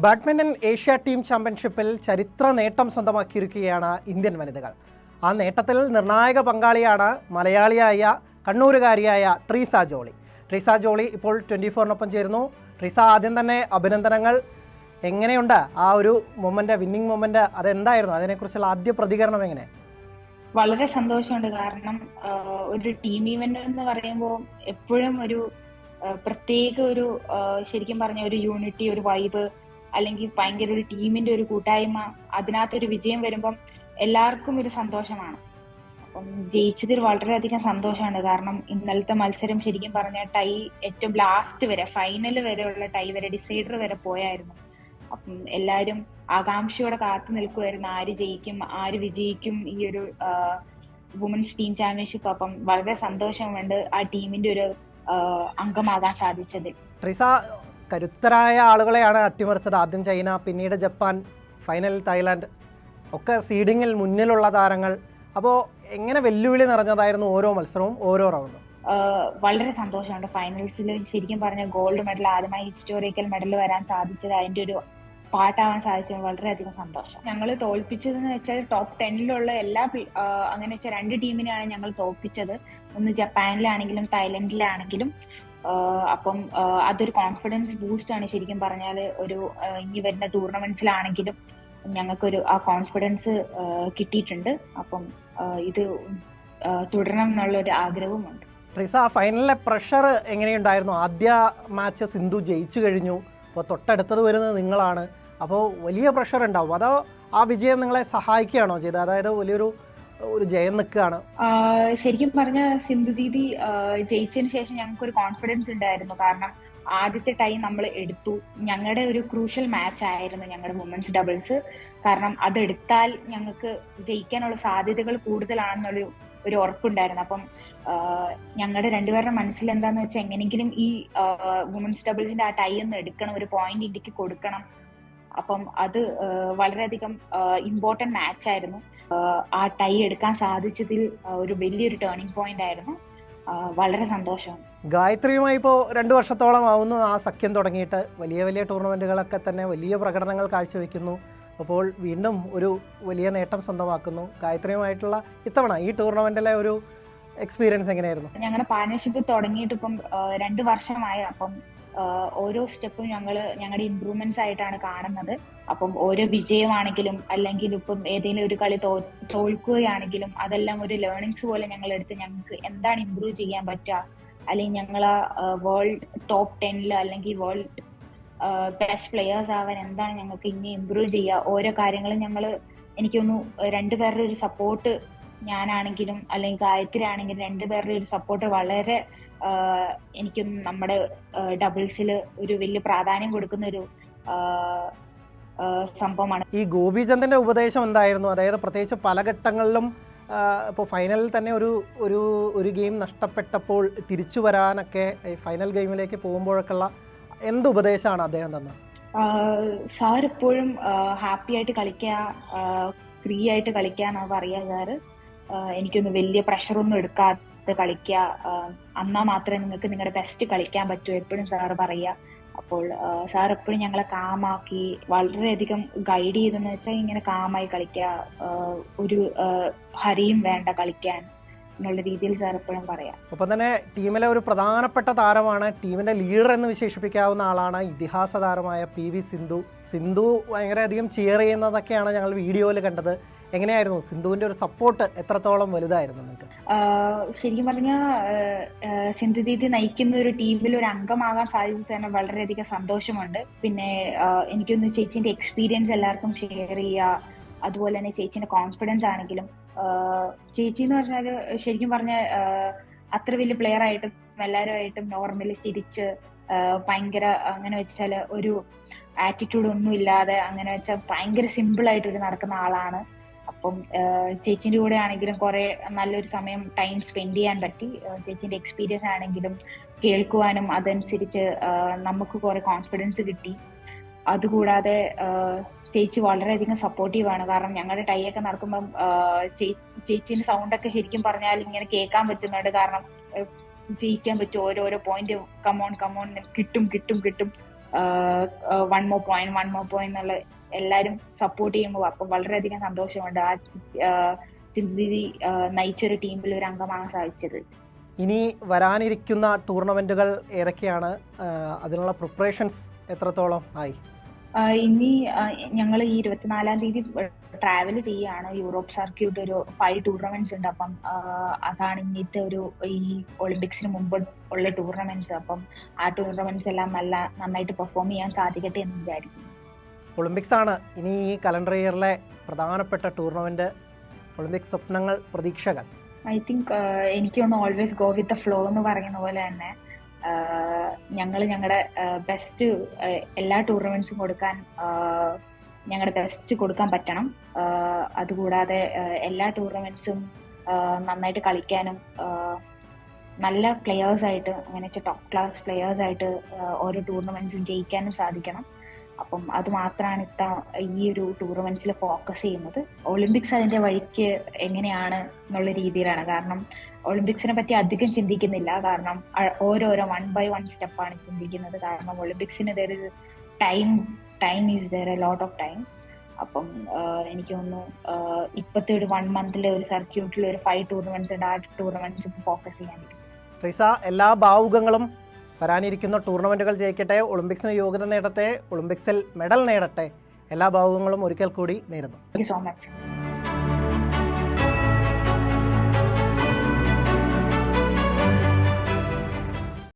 Badminton Asia team ചാമ്പ്യൻഷിപ്പിൽ ചരിത്ര നേട്ടം സ്വന്തമാക്കിയിരിക്കുകയാണ് ഇന്ത്യൻ വനിതകൾ. ആ നേട്ടത്തിൽ നിർണായക പങ്കാളിയാണ് മലയാളിയായ കണ്ണൂരുകാരിയായ ട്രീസ ജോളി. ട്രീസ ജോളി ഇപ്പോൾ 24-നൊപ്പം ചേരുന്നു. ട്രീസ, ആദ്യം തന്നെ അഭിനന്ദനങ്ങൾ. എങ്ങനെയുണ്ട് ആ ഒരു മൊമെൻ്റ്, വിന്നിങ് മൊമെൻ്റ്? അതെന്തായിരുന്നു? അതിനെക്കുറിച്ചുള്ള ആദ്യ പ്രതികരണം എങ്ങനെ? വളരെ സന്തോഷമുണ്ട്. കാരണം ഒരു ടീം ഇവന്റ് എന്ന് പറയുമ്പോൾ എപ്പോഴും ഒരു പ്രത്യേക ഒരു ശരിക്കും പറഞ്ഞ ഒരു യൂണിറ്റി, ഒരു വൈബ്, അല്ലെങ്കിൽ ഭയങ്കര ഒരു ടീമിന്റെ ഒരു കൂട്ടായ്മ, അതിനകത്തൊരു വിജയം വരുമ്പം എല്ലാവർക്കും ഒരു സന്തോഷമാണ്. അപ്പം ജയിച്ചതിൽ വളരെയധികം സന്തോഷമാണ്. കാരണം ഇന്നലത്തെ മത്സരം ശരിക്കും പറഞ്ഞ ടൈ, ഏറ്റവും ലാസ്റ്റ് വരെ, ഫൈനൽ വരെയുള്ള ടൈ വരെ, ഡിസൈഡർ വരെ പോയായിരുന്നു. അപ്പം എല്ലാവരും ആകാംക്ഷയോടെ കാത്തു നിൽക്കുമായിരുന്നു, ആര് ജയിക്കും, ആര് വിജയിക്കും ഈ ഒരു വുമൻസ് ടീം ചാമ്പ്യൻഷിപ്പ്. അപ്പം വളരെ സന്തോഷമുണ്ട് ആ ടീമിന്റെ ഒരു അംഗമാകാൻ സാധിച്ചതിൽ. ട്രീസ, കരുത്തരായ ആളുകളെയാണ് അട്ടിമറിച്ചത്. ആദ്യം ചൈന, പിന്നീട് ജപ്പാൻ, ഫൈനൽ തായ്ലാൻഡ്, ഒക്കെ സീഡിങ്ങിൽ മുന്നിലുള്ള താരങ്ങൾ. അപ്പോൾ എങ്ങനെ വെല്ലുവിളി നിറഞ്ഞതായിരുന്നു ഓരോ മത്സരവും, ഓരോ റൗണ്ടും? വളരെ സന്തോഷമുണ്ട്. ഫൈനൽസിൽ ശരിക്കും പറഞ്ഞ ഗോൾഡ് മെഡൽ, ആദ്യമായി ഹിസ്റ്റോറിക്കൽ മെഡൽ വരാൻ സാധിച്ചത്, അതിന്റെ ഒരു പാട്ടാവാൻ സാധിച്ചത് വളരെയധികം സന്തോഷം. ഞങ്ങൾ തോൽപ്പിച്ചതെന്ന് വെച്ചാൽ ടോപ്പ് 10-ലുള്ള എല്ലാ അങ്ങനെ വെച്ചാൽ 2 ടീമിനെയാണ് ഞങ്ങൾ തോൽപ്പിച്ചത്. ഒന്ന് ജപ്പാനിലാണെങ്കിലും തായ്ലൻഡിലാണെങ്കിലും. അപ്പം അതൊരു കോൺഫിഡൻസ് ബൂസ്റ്റ് ആണ് ശരിക്കും പറഞ്ഞാൽ. ഒരു ഇനി വരുന്ന ടൂർണമെന്റ്സിലാണെങ്കിലും ഞങ്ങൾക്കൊരു ആ കോൺഫിഡൻസ് കിട്ടിയിട്ടുണ്ട്. അപ്പം ഇത് തുടരണം എന്നുള്ളൊരു ആഗ്രഹവുമുണ്ട്. ട്രീസ, ഫൈനലിലെ പ്രഷർ എങ്ങനെയുണ്ടായിരുന്നു? ആദ്യ മാച്ച് സിന്ധു ജയിച്ചു കഴിഞ്ഞു, അപ്പോൾ തൊട്ടടുത്തത് വരുന്നത് നിങ്ങളാണ്. അപ്പോൾ വലിയ പ്രഷർ ഉണ്ടാവും. അതോ ആ വിജയം നിങ്ങളെ സഹായിക്കുകയാണോ ചെയ്തത്? അതായത് വലിയൊരു ജയം നിൽക്കുകയാണ്. ശരിക്കും പറഞ്ഞ സിന്ധു ദീദി ജയിച്ചതിന് ശേഷം ഞങ്ങൾക്ക് ഒരു കോൺഫിഡൻസ് ഉണ്ടായിരുന്നു. കാരണം ആദ്യത്തെ ടൈ നമ്മൾ എടുത്തു. ഞങ്ങളുടെ ഒരു ക്രൂഷ്യൽ മാച്ച് ആയിരുന്നു ഞങ്ങളുടെ വുമൻസ് ഡബിൾസ്. കാരണം അതെടുത്താൽ ഞങ്ങൾക്ക് ജയിക്കാനുള്ള സാധ്യതകൾ കൂടുതലാണെന്നൊരു ഉറപ്പുണ്ടായിരുന്നു. അപ്പം ഞങ്ങളുടെ രണ്ടുപേരുടെ മനസ്സിൽ എന്താന്ന് വെച്ചാൽ എങ്ങനെയെങ്കിലും ഈ വുമൻസ് ഡബിൾസിന്റെ ആ ടൈ ഒന്ന് എടുക്കണം, ഒരു പോയിന്റ് ഇന്ത്യക്ക് കൊടുക്കണം. അപ്പം അത് വളരെയധികം ഇമ്പോർട്ടന്റ് മാച്ച് ആയിരുന്നു. ആ ടൈ എടുക്കാൻ സാധിച്ചതിൽ ഒരു വലിയൊരു ടേണിംഗ് പോയിന്റ് ആയിരുന്നു. വളരെ സന്തോഷം. ഗായത്രിയുമായി ഇപ്പോൾ 2 വർഷത്തോളം ആവുന്നു ആ സഖ്യം തുടങ്ങിയിട്ട്. വലിയ വലിയ ടൂർണമെൻറ്റുകളൊക്കെ തന്നെ വലിയ പ്രകടനങ്ങൾ കാഴ്ചവെക്കുന്നു. അപ്പോൾ വീണ്ടും ഒരു വലിയ നേട്ടം സ്വന്തമാക്കുന്നു. ഗായത്രിയുമായിട്ടുള്ള ഇത്തവണ ഈ ടൂർണമെൻറ്റിലെ ഒരു എക്സ്പീരിയൻസ് എങ്ങനെയായിരുന്നു? ഞങ്ങളുടെ പാർട്ണർഷിപ്പ് തുടങ്ങിയിട്ട് ഇപ്പം 2 വർഷമായി. അപ്പം ഓരോ സ്റ്റെപ്പും ഞങ്ങളുടെ ഇമ്പ്രൂവ്മെന്റ്സ് ആയിട്ടാണ് കാണുന്നത്. അപ്പം ഓരോ വിജയമാണെങ്കിലും അല്ലെങ്കിൽ ഇപ്പം ഏതെങ്കിലും ഒരു കളി തോൽക്കുകയാണെങ്കിലും അതെല്ലാം ഒരു ലേണിങ്സ് പോലെ ഞങ്ങൾ എടുത്ത് ഞങ്ങൾക്ക് എന്താണ് ഇമ്പ്രൂവ് ചെയ്യാൻ പറ്റുക, അല്ലെങ്കിൽ ഞങ്ങൾ വേൾഡ് ടോപ്പ് 10 അല്ലെങ്കിൽ വേൾഡ് ബെസ്റ്റ് പ്ലെയേഴ്സ് ആവാൻ എന്താണ് ഞങ്ങൾക്ക് ഇനി ഇമ്പ്രൂവ് ചെയ്യുക, ഓരോ കാര്യങ്ങളും ഞങ്ങൾ, എനിക്കൊന്നു 2 പേരുടെ ഒരു സപ്പോർട്ട്, ഞാനാണെങ്കിലും അല്ലെങ്കിൽ ഗായത്രി ആണെങ്കിലും 2 പേരുടെ ഒരു സപ്പോർട്ട് വളരെ എനിക്കും നമ്മുടെ ഡബിൾസിൽ ഒരു വലിയ പ്രാധാന്യം കൊടുക്കുന്ന ഒരു സംഭവമാണ്. ഈ ഗോപിചന്ദിന്റെ ഉപദേശം എന്തായിരുന്നു? അതായത് പ്രത്യേകിച്ച് പല ഘട്ടങ്ങളിലും ഇപ്പോൾ ഫൈനലിൽ തന്നെ ഒരു ഗെയിം നഷ്ടപ്പെട്ടപ്പോൾ തിരിച്ചു വരാനൊക്കെ, ഫൈനൽ ഗെയിമിലേക്ക് പോകുമ്പോഴൊക്കെയുള്ള എന്ത് ഉപദേശമാണ് അദ്ദേഹം തന്നത്? സാർ എപ്പോഴും ഹാപ്പി ആയിട്ട് കളിക്കുക, ഫ്രീ ആയിട്ട് കളിക്കാന്നാണ് പറയുക സാറ്. എനിക്കൊന്ന് വലിയ പ്രഷറൊന്നും എടുക്കാതെ കളിക്കുക, എന്നാ മാത്രമേ നിങ്ങൾക്ക് നിങ്ങളുടെ ബെസ്റ്റ് കളിക്കാൻ പറ്റൂ, എപ്പോഴും സാറ് പറയുക. അപ്പോൾ സാർ എപ്പോഴും ഞങ്ങളെ കാമാക്കി വളരെയധികം ഗൈഡ് ചെയ്തെന്ന് വെച്ചാൽ ഇങ്ങനെ കാമായി കളിക്കുക, ഒരു ഹരിയും വേണ്ട കളിക്കാൻ എന്നുള്ള രീതിയിൽ സാർ എപ്പോഴും പറയാം. ഒപ്പം തന്നെ ടീമിലെ ഒരു പ്രധാനപ്പെട്ട താരമാണ്, ടീമിന്റെ ലീഡർ എന്ന് വിശേഷിപ്പിക്കാവുന്ന ആളാണ് ഇതിഹാസ താരമായ PV സിന്ധു. സിന്ധു ഭയങ്കരധികം ചിയർ ചെയ്യുന്നതൊക്കെയാണ് ഞങ്ങൾ വീഡിയോയിൽ കണ്ടത്. എങ്ങനെയായിരുന്നു സിന്ധുവിന്റെ ഒരു സപ്പോർട്ട്? എത്രത്തോളം വലുതായിരുന്നു നിങ്ങൾക്ക്? ശരിക്കും പറഞ്ഞാൽ സിന്ധു ദീദി നയിക്കുന്ന ഒരു ടീമിൽ ഒരു അംഗമാകാൻ സാധിച്ചത് തന്നെ വളരെയധികം സന്തോഷമുണ്ട്. പിന്നെ എനിക്കൊന്ന് ചേച്ചിന്റെ എക്സ്പീരിയൻസ് എല്ലാവർക്കും ഷെയർ ചെയ്യുക, അതുപോലെ തന്നെ ചേച്ചിന്റെ കോൺഫിഡൻസ് ആണെങ്കിലും. ചേച്ചി എന്ന് പറഞ്ഞാൽ ശരിക്കും പറഞ്ഞ അത്ര വലിയ പ്ലെയർ ആയിട്ടും എല്ലാവരുമായിട്ടും നോർമലി ചിരിച്ച് ഭയങ്കര, അങ്ങനെ വെച്ചാൽ ഒരു ആറ്റിറ്റ്യൂഡ് ഒന്നും ഇല്ലാതെ, അങ്ങനെ വെച്ചാൽ ഭയങ്കര സിമ്പിൾ ആയിട്ടൊരു നടക്കുന്ന ആളാണ്. അപ്പം ചേച്ചിന്റെ കൂടെ ആണെങ്കിലും കുറെ നല്ലൊരു സമയം ടൈം സ്പെൻഡ് ചെയ്യാൻ പറ്റി. ചേച്ചിന്റെ എക്സ്പീരിയൻസ് ആണെങ്കിലും കേൾക്കുവാനും അതനുസരിച്ച് നമുക്ക് കുറെ കോൺഫിഡൻസ് കിട്ടി. അതുകൂടാതെ ചേച്ചി വളരെയധികം സപ്പോർട്ടീവാണ്. കാരണം ഞങ്ങളുടെ ടൈ ഒക്കെ നടക്കുമ്പം ചേച്ചീന്റെ സൗണ്ടൊക്കെ ശരിക്കും പറഞ്ഞാൽ ഇങ്ങനെ കേൾക്കാൻ പറ്റുന്നുണ്ട്. കാരണം ജയിക്കാൻ പറ്റും, ഓരോരോ പോയിന്റ് കമോൺ കിട്ടും. വൺ മോർ പോയിന്റ് എന്നുള്ള എല്ലാവരും സപ്പോർട്ട് ചെയ്യുമ്പോൾ അപ്പം വളരെയധികം സന്തോഷമുണ്ട് ആ സിന്ധുദീദി നയിച്ചൊരു ടീമിൽ ഒരു അംഗമാകാൻ സാധിച്ചത്. ഇനി വരാനിരിക്കുന്ന ടൂർണമെൻറ്റുകൾ ഏതൊക്കെയാണ്? അതിനുള്ള പ്രിപ്പറേഷൻസ് എത്രത്തോളം ആയി? ഇനി ഞങ്ങൾ ഈ 24-ാം തീയതി ട്രാവൽ ചെയ്യാണ്. യൂറോപ്പ് സർക്യൂട്ട് ഒരു 5 ടൂർണമെന്റ്സ് ഉണ്ട്. അപ്പം അതാണ് ഇന്നത്തെ ഈ ഒളിമ്പിക്സിന് മുമ്പ് ഉള്ള ടൂർണമെന്റ്സ്. അപ്പം ആ ടൂർണമെന്റ്സ് എല്ലാം നന്നായിട്ട് പെർഫോം ചെയ്യാൻ സാധിക്കട്ടെ എന്ന് വിചാരിക്കുന്നു. ഒളിമ്പിക്സ് ആണ് ഇനി ഈ കലണ്ടർ ഇയറിലെ പ്രധാനപ്പെട്ട ടൂർണമെന്റ്. ഒളിമ്പിക്സ് സ്വപ്നങ്ങൾ, പ്രതീക്ഷകൾ? ഐ തിങ്ക് എനിക്കൊന്ന് always go with the flow എന്ന് പറയുന്ന പോലെ തന്നെ ഞങ്ങൾ ഞങ്ങളുടെ ബെസ്റ്റ് എല്ലാ ടൂർണമെന്റ്സും കൊടുക്കാൻ ഞങ്ങളുടെ ബെസ്റ്റ് കൊടുക്കാൻ പറ്റണം. അതുകൂടാതെ എല്ലാ ടൂർണമെന്റ്സും നന്നായിട്ട് കളിക്കാനും നല്ല പ്ലെയേഴ്സായിട്ട്, അങ്ങനെ വെച്ചാൽ ടോപ്പ് ക്ലാസ് പ്ലെയേഴ്സായിട്ട് ഓരോ ടൂർണമെന്റ്സും ജയിക്കാനും സാധിക്കണം. അപ്പം അത് മാത്രമാണ് ഈ ഒരു ടൂർണമെന്റ്സിൽ ഫോക്കസ് ചെയ്യുന്നത്. ഒളിമ്പിക്സ് അതിന്റെ വഴിക്ക് എങ്ങനെയാണ് എന്നുള്ള രീതിയിലാണ്. കാരണം ഒളിമ്പിക്സിനെ പറ്റി അധികം ചിന്തിക്കുന്നില്ല. കാരണം ഓരോരോ 1 by 1 സ്റ്റെപ്പാണ് ചിന്തിക്കുന്നത്. കാരണം ഒളിമ്പിക്സിന് time is there a lot of time. അപ്പം എനിക്ക് തോന്നുന്നു ഇപ്പോഴത്തെ ഒരു 1 monthലെ ഒരു സർക്യൂട്ടിൽ ഒരു 5 ടൂർണമെന്റ്സ് ഉണ്ട്. ആ ടൂർണമെന്റ്സ് ഫോക്കസ് ചെയ്യാൻ പറ്റും. ട്രീസ, എല്ലാ ഭാവുകങ്ങളും വരാനിരിക്കുന്ന ടൂർണമെൻറ്റുകൾ ജയിക്കട്ടെ, ഒളിമ്പിക്സിന് യോഗ്യത നേടട്ടെ, ഒളിമ്പിക്സിൽ മെഡൽ നേടട്ടെ. എല്ലാ ഭാവുകങ്ങളും ഒരിക്കൽ കൂടി നേരുന്നു. Thank you so much.